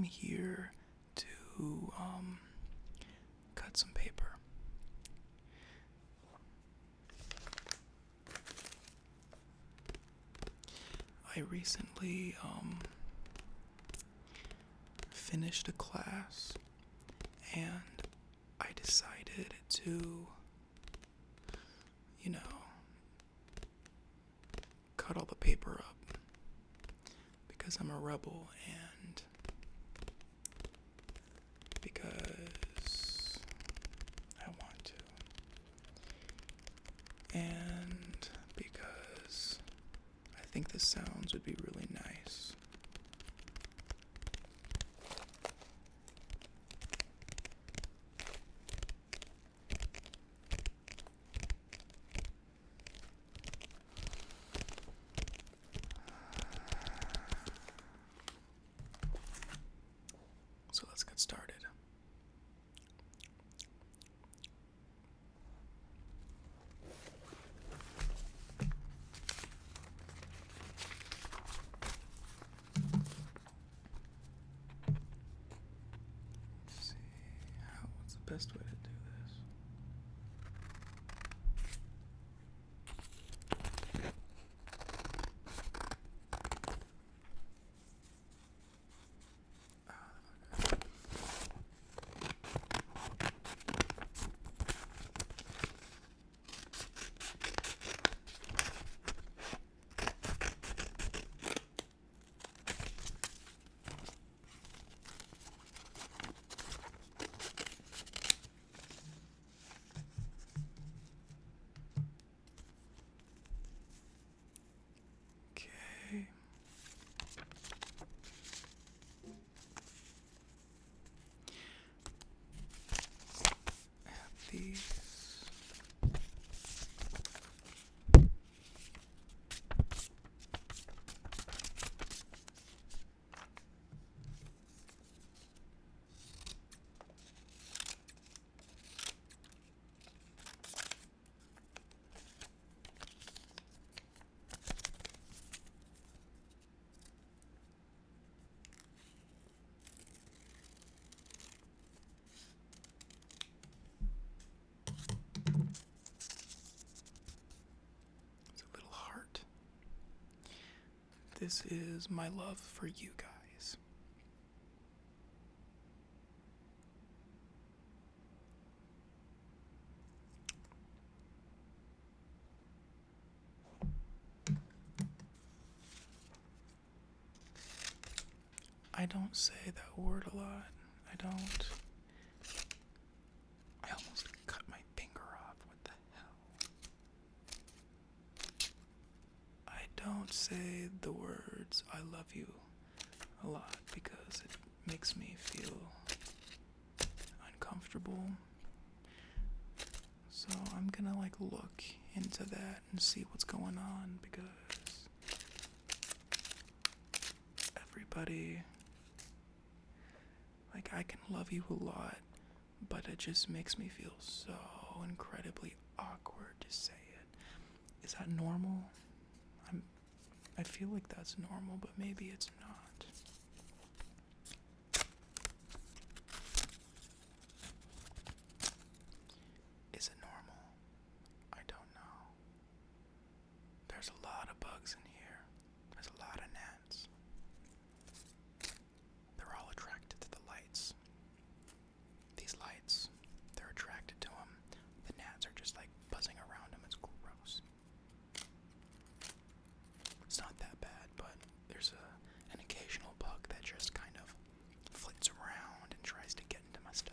here to cut some paper. I recently finished a class and I decided to, cut all the paper up because I'm a rebel and because I want to. And because I think the sounds would be really nice. So let's get started. Let's see, what's the best way to do this? Okay. These. It's a little heart. This is my love for you guys. I don't say that word a lot. I almost cut my finger off. What the hell? I don't say the words I love you a lot because it makes me feel uncomfortable. So I'm gonna look into that and see what's going on because everybody, I can love you a lot, but it just makes me feel so incredibly awkward to say it. Is that normal? I feel like that's normal, but maybe it's not. Is it normal? I don't know. There's a lot of bugs in here. There's a lot of gnats. They're all attracted to the lights. These lights, they're attracted to them. The gnats are just buzzing around them. It's gross. It's not that bad, but there's an occasional bug that just kind of flits around and tries to get into my stuff.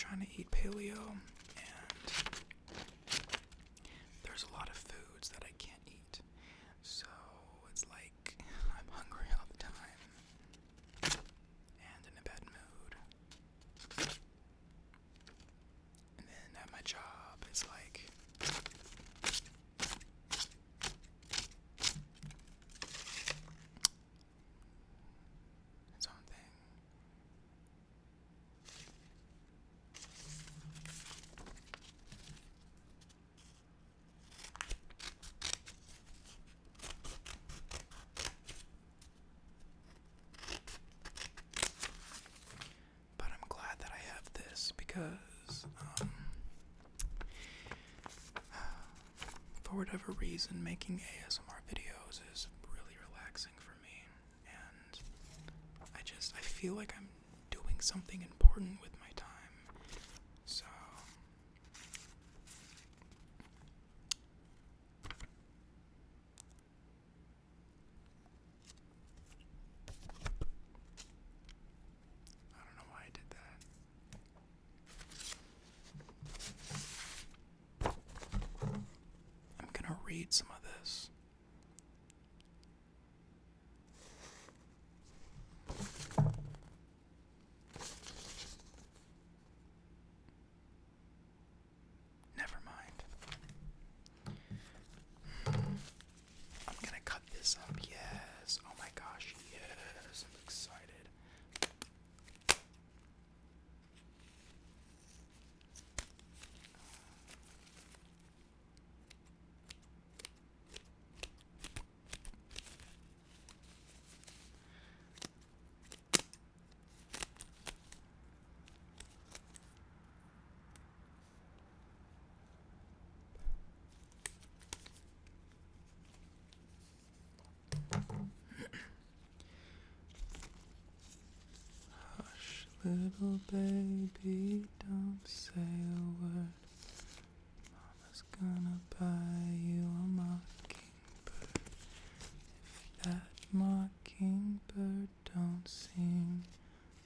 trying to eat paleo, and there's a lot of foods that I can't eat. So it's like I'm hungry all the time and in a bad mood. And then at my job, it's like its own thing. But I'm glad that I have this because, for whatever reason, making ASMR videos is really relaxing for me. And I feel like I'm doing something important with my time. So, I don't know why I did that. I'm gonna read some of this. Never mind. I'm gonna cut this up. Yes. Oh my gosh. Yes. I'm excited. Hush, little baby, don't say a word. Mama's gonna buy you a mockingbird. If that mockingbird don't sing,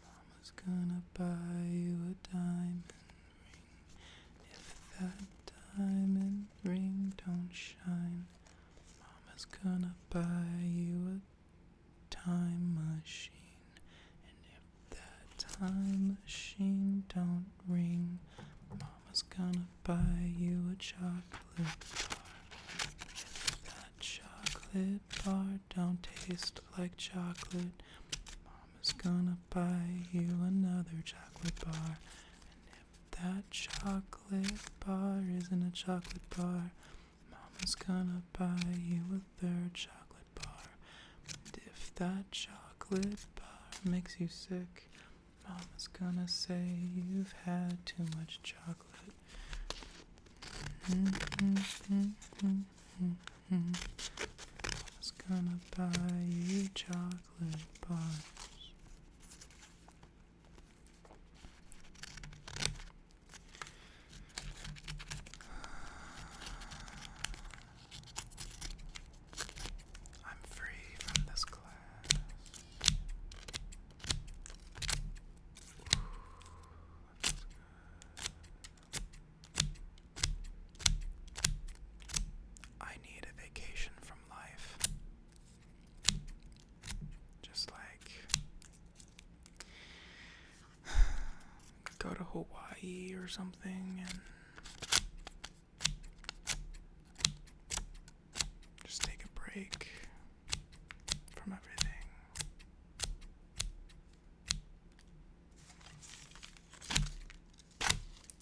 Mama's gonna buy you a diamond ring. If that diamond ring don't shine, Mama's gonna buy you a time machine. And if that time machine don't ring, Mama's gonna buy you a chocolate bar. If that chocolate bar don't taste like chocolate, Mama's gonna buy you another chocolate bar. And if that chocolate bar isn't a chocolate bar, Mama's gonna buy you a third chocolate bar. And if that chocolate bar makes you sick, Mama's gonna say you've had too much chocolate. Mama's gonna buy you chocolate bars. I'm free from this class. I need a vacation from life. Just like go to Hawaii or something and just take a break from everything.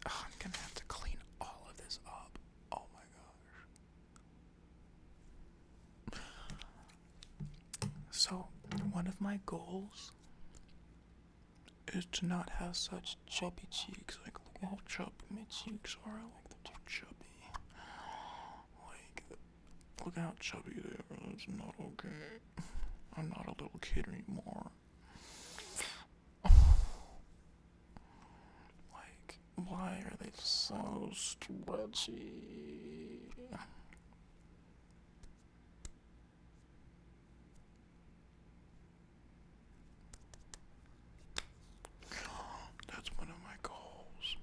Oh, I'm gonna have to clean all of this up. Oh my gosh. So, one of my goals is to not have such chubby cheeks. Like, look how chubby my cheeks are. I like them too chubby. Like, look how chubby they are. That's not okay. I'm not a little kid anymore. Like, why are they so stretchy? That's one of my goals.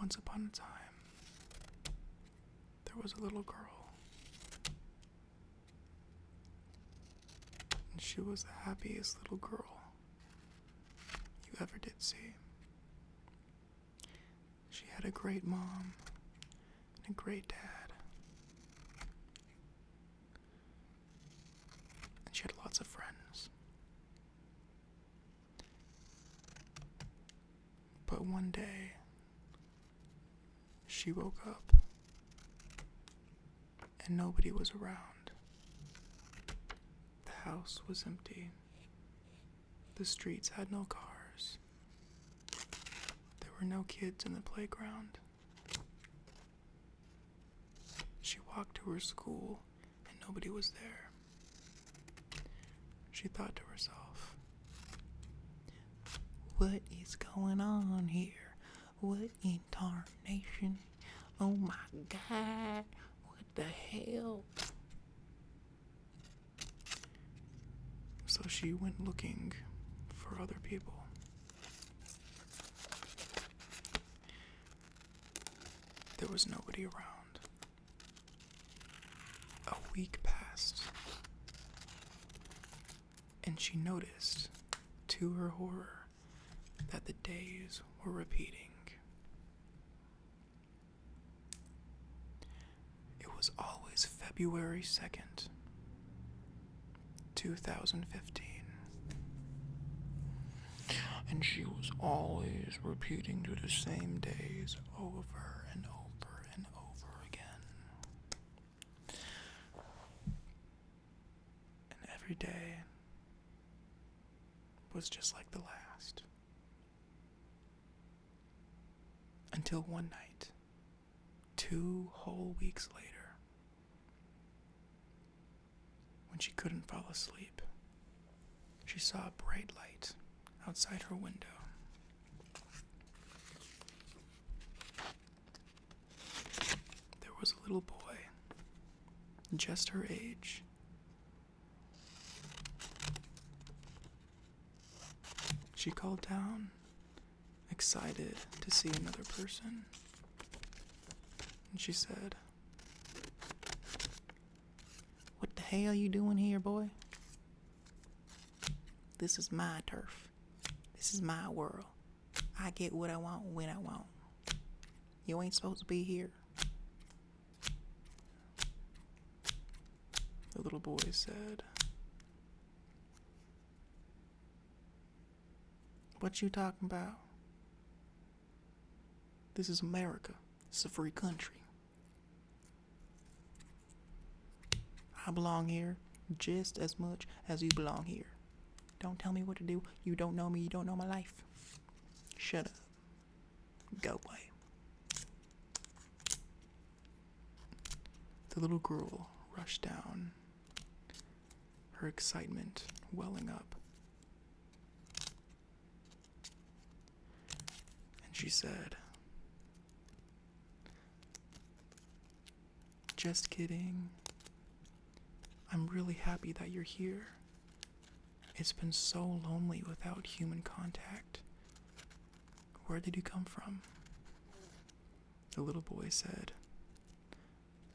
Once upon a time, there was a little girl. And she was the happiest little girl you ever did see. She had a great mom and a great dad. And she had lots of friends. But one day, she woke up and nobody was around. The house was empty. The streets had no cars. There were no kids in the playground. She walked to her school and nobody was there. She thought to herself, what is going on here? What in tarnation? Oh my God, what the hell? So she went looking for other people. There was nobody around. A week passed, and she noticed, to her horror, that the days were repeating. It was always February 2nd, 2015. And she was always repeating to the same days over and over and over again. And every day was just like the last. Until one night, 2 whole weeks later, when she couldn't fall asleep, she saw a bright light outside her window. There was a little boy, just her age. She called down, excited to see another person. And she said, what the hell you doing here, boy? This is my turf. This is my world. I get what I want when I want. You ain't supposed to be here. The little boy said, what you talking about? This is America. It's a free country. I belong here just as much as you belong here. Don't tell me what to do. You don't know me. You don't know my life. Shut up. Go away. The little girl rushed down, her excitement welling up. And she said, just kidding. I'm really happy that you're here. It's been so lonely without human contact. Where did you come from? The little boy said,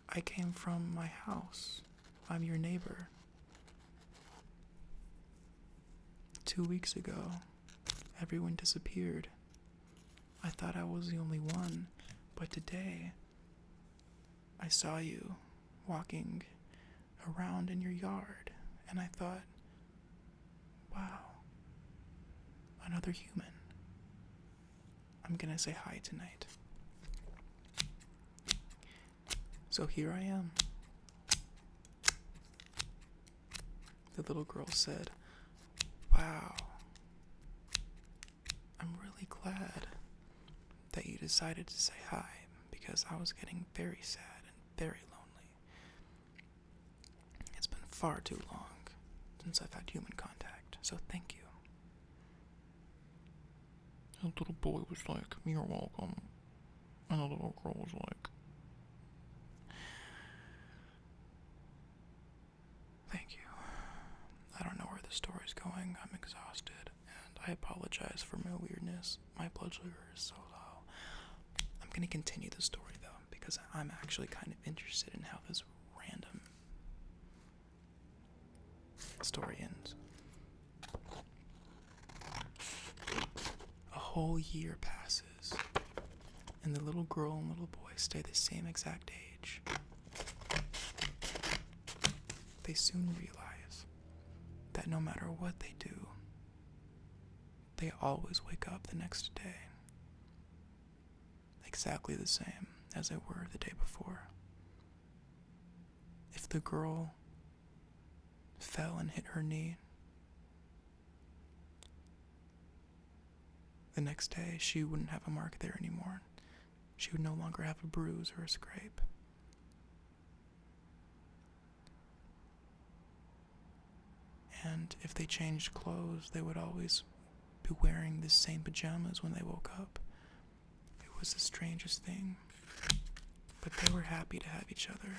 I came from my house. I'm your neighbor. 2 weeks ago, everyone disappeared. I thought I was the only one, but today, I saw you walking around in your yard, and I thought, wow, another human. I'm gonna say hi tonight. So here I am. The little girl said, wow, I'm really glad that you decided to say hi, because I was getting very sad and very lonely. It's been far too long since I've had human contact, so thank you. The little boy was like, you're welcome. And the little girl was like, thank you. I don't know where the story's going. I'm exhausted, and I apologize for my weirdness. My blood sugar is so low. I'm gonna continue the story though, because I'm actually kind of interested in how this random story ends. A whole year passes, and the little girl and little boy stay the same exact age. They soon realize that no matter what they do, they always wake up the next day exactly the same as they were the day before. If the girl fell and hit her knee, the next day she wouldn't have a mark there anymore. She would no longer have a bruise or a scrape. And if they changed clothes, they would always be wearing the same pajamas when they woke up. It was the strangest thing. But they were happy to have each other.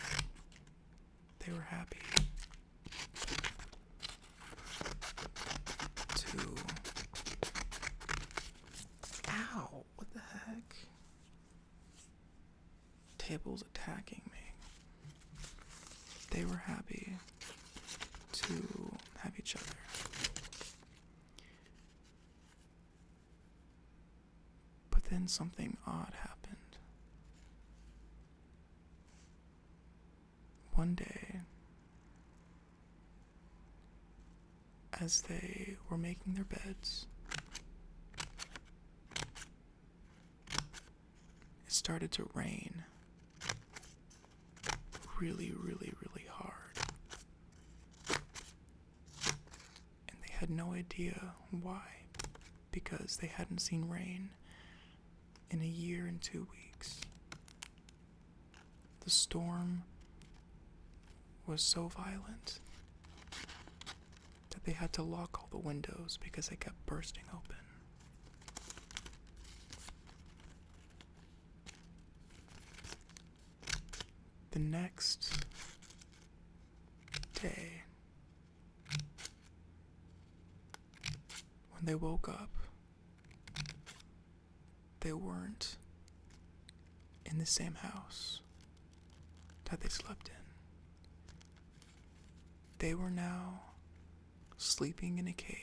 They were happy to... Ow! What the heck? Table's attacking me. They were happy to have each other. But then something odd happened. One day, as they were making their beds, it started to rain really, really, really hard. And they had no idea why, because they hadn't seen rain in a year and 2 weeks. The storm was so violent that they had to lock all the windows because they kept bursting open. The next day, when they woke up, they weren't in the same house that they slept in. They were now sleeping in a cave.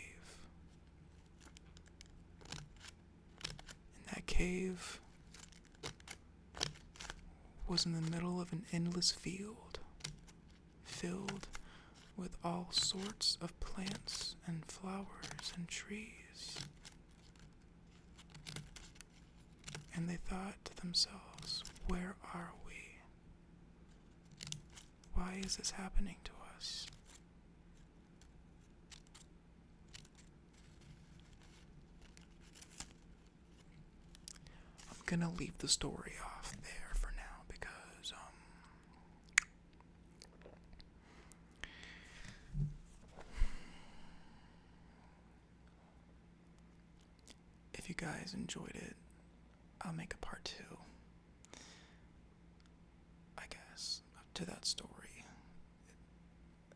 And that cave was in the middle of an endless field, filled with all sorts of plants and flowers and trees. And they thought to themselves, where are we? Why is this happening to us? I'm gonna leave the story off there for now because, if you guys enjoyed it, I'll make a part 2, I guess, up to that story.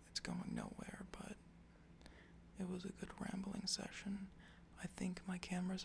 It's going nowhere, but it was a good rambling session. I think my camera's